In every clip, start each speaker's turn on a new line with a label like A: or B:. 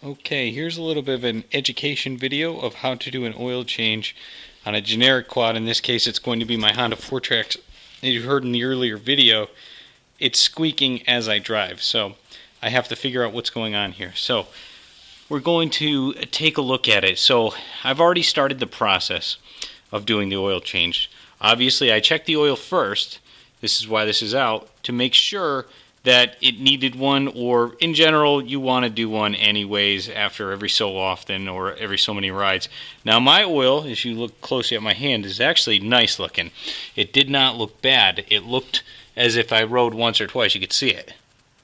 A: Okay, here's a little bit of an education video of how to do an oil change on a generic quad. In this case, it's going to be my Honda 4Trax. As you heard in the earlier video, it's squeaking as I drive, so I have to figure out what's going on here. So we're going to take a look at it. So I've already started the process of doing the oil change. Obviously, I checked the oil first. This is why this is out, to make sure that it needed one, or in general you want to do one anyways after every so often or every so many rides. Now my oil, as you look closely at my hand, is actually nice looking. It did not look bad. It looked as if I rode once or twice. You could see it.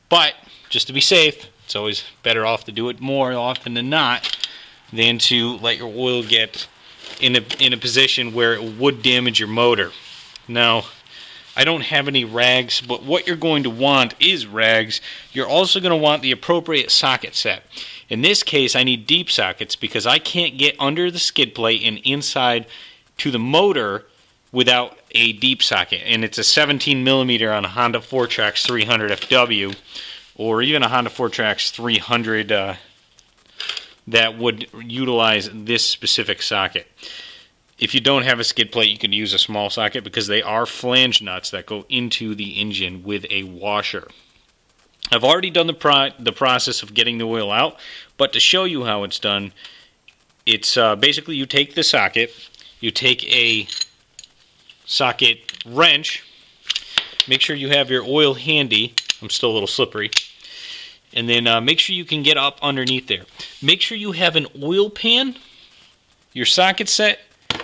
A: But just to be safe, it's always better off to do it more often than not than to let your oil get in a position where it would damage your motor. Now, I don't have any rags, but what you're going to want is rags. You're also going to want the appropriate socket set. In this case, I need deep sockets because I can't get under the skid plate and inside to the motor without a deep socket. And it's a 17 millimeter on a Honda 4Trax 300 FW, or even a Honda 4Trax 300 that would utilize this specific socket. If you don't have a skid plate, you can use a small socket because they are flange nuts that go into the engine with a washer. I've already done the process of getting the oil out, but to show you how it's done, it's basically you take the socket, you take a socket wrench, make sure you have your oil handy. I'm still a little slippery. And then make sure you can get up underneath there. Make sure you have an oil pan, your socket set,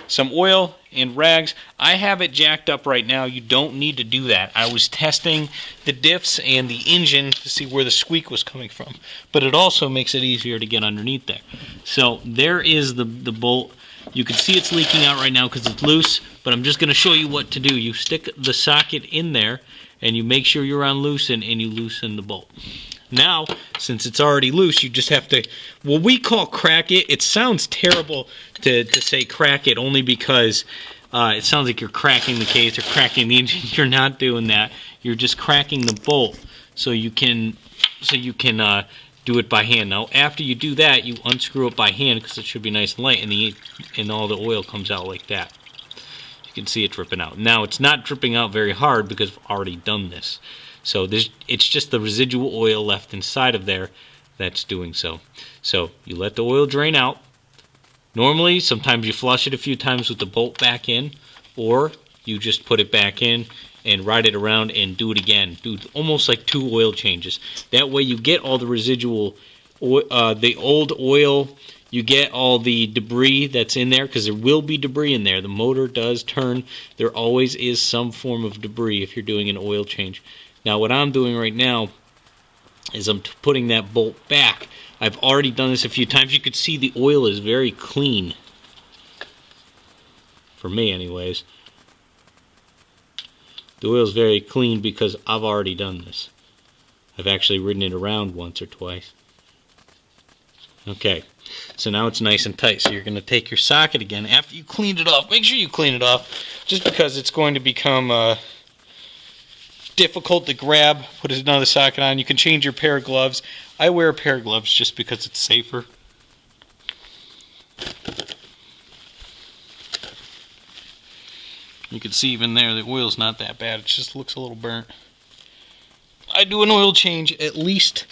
A: some oil, and rags. I have it jacked up right now. You don't need to do that. I was testing the diffs and the engine to see where the squeak was coming from. But it also makes it easier to get underneath there. So there is the bolt. You can see it's leaking out right now because it's loose, but I'm just going to show you what to do. You stick the socket in there, and you make sure you're on loosen, and you loosen the bolt. Now, since it's already loose, you just have to, what we call crack it. It sounds terrible to say crack it, only because it sounds like you're cracking the case or cracking the engine. You're not doing that. You're just cracking the bolt so you can do it by hand. Now, after you do that, you unscrew it by hand because it should be nice and light, and all the oil comes out like that. You can see it dripping out. Now, it's not dripping out very hard because I've already done this. So it's just the residual oil left inside of there that's doing so. So you let the oil drain out. Normally, sometimes you flush it a few times with the bolt back in, or you just put it back in and ride it around and do it again. Do almost like 2 oil changes. That way you get all the residual, the old oil, you get all the debris that's in there, because there will be debris in there. The motor does turn. There always is some form of debris if you're doing an oil change. Now what I'm doing right now is I'm putting that bolt back. I've already done this a few times. You can see the oil is very clean. For me anyways. The oil is very clean because I've already done this. I've actually ridden it around once or twice. Okay, so now it's nice and tight. So you're going to take your socket again after you cleaned it off. Make sure you clean it off, just because it's going to become difficult to grab. Put another socket on. You can change your pair of gloves. I wear a pair of gloves just because it's safer. You can see even there the oil's not that bad. It just looks a little burnt. I do an oil change at least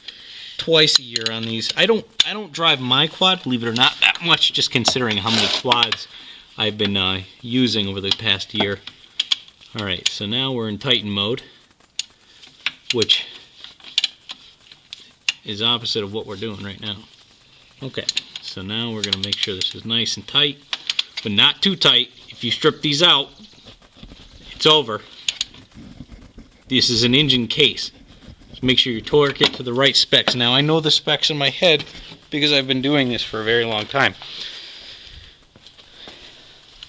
A: twice a year on these. I don't drive my quad, believe it or not, that much, just considering how many quads I've been using over the past year. Alright, so now we're in Titan mode, which is opposite of what we're doing right now. Okay, so now we're going to make sure this is nice and tight, but not too tight. If you strip these out, it's over. This is an engine case. So make sure you torque it to the right specs. Now, I know the specs in my head because I've been doing this for a very long time.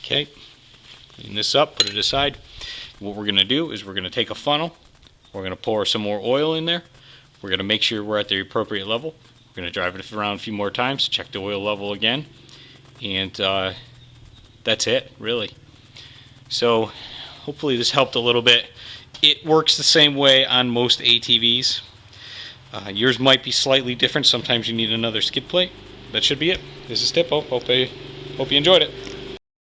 A: Okay, clean this up, put it aside. What we're going to do is we're going to take a funnel. We're going to pour some more oil in there. We're going to make sure we're at the appropriate level. We're going to drive it around a few more times, check the oil level again, and that's it, really. So hopefully this helped a little bit. It works the same way on most ATVs. Yours might be slightly different. Sometimes you need another skid plate. That should be it. This is Tippo. Hope you enjoyed it.